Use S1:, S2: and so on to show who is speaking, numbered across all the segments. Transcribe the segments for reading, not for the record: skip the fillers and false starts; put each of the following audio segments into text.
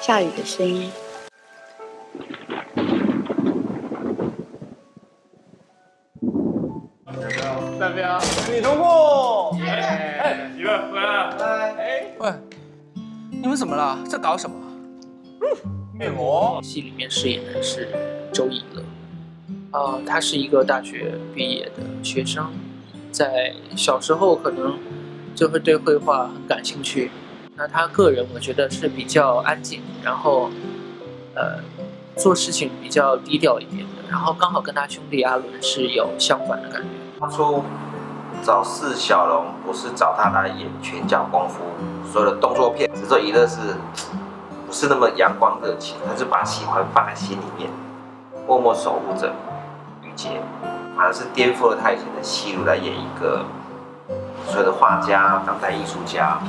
S1: 下雨的声音。
S2: 代表你通过。
S3: 一乐回来了。
S4: 喂，你们怎么了？在搞什么？
S2: 面膜。
S4: 戏里面饰演的是周以乐，他是一个大学毕业的学生，在小时候可能就会对绘画很感兴趣。那他个人我觉得是比较安静，然后做事情比较低调一点的，然后刚好跟他兄弟阿伦是有相反的感觉。
S5: 当初找释小龙不是找他来演拳脚功夫所有的动作片，只是说以乐是不是那么阳光热情，他是把喜欢放在心里面，默默守护着雨婕，反而是颠覆了他以前的戏路来演一个所谓的画家、当代艺术家。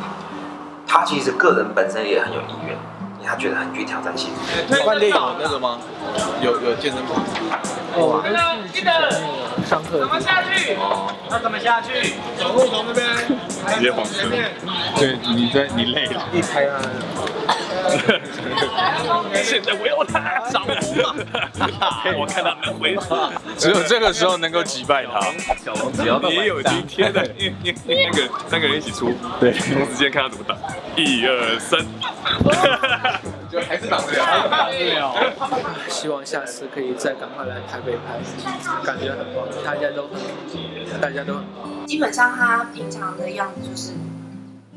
S5: 他其实个人本身也很有意愿，因为他觉得很具挑战性。
S2: 饭店有那个吗？有健身房。
S4: 记得上课怎么下去？
S3: 要怎么下去？
S2: 走路从那边
S3: 直接往前面。对，你累了。
S2: 一开啊。
S3: 现在我要他掌风了，我看他能回答。
S6: 只有这个时候能够击败他。
S3: 小王只要你也有今天的，那个3个人一起出，对，同时间看他怎么打。1、2、3，
S2: 就还是挡不了，
S4: 希望下次可以再赶快来台北拍，感觉很棒，大家都很
S7: 基本上他平常的样子就是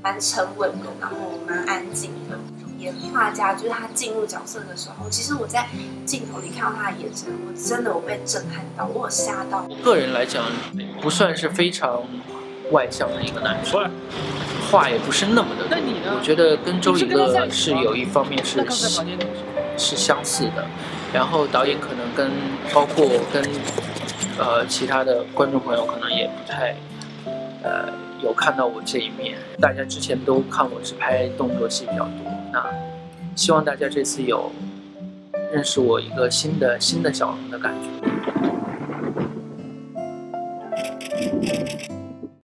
S7: 蛮沉稳的，然后蛮安静的。演画家就是他进入角色的时候，其实我在镜头里看到他的眼神，我真的有被震撼到，我有吓到。
S4: 我个人来讲，不算是非常外向的一个男生，话也不是那么的。那你呢？我觉得跟周以乐是有一方面是相似的，然后导演可能包括跟其他的观众朋友可能也不太有看到我这一面。大家之前都看我是拍动作戏比较多，那希望大家这次有认识我一个新的小龙的感觉。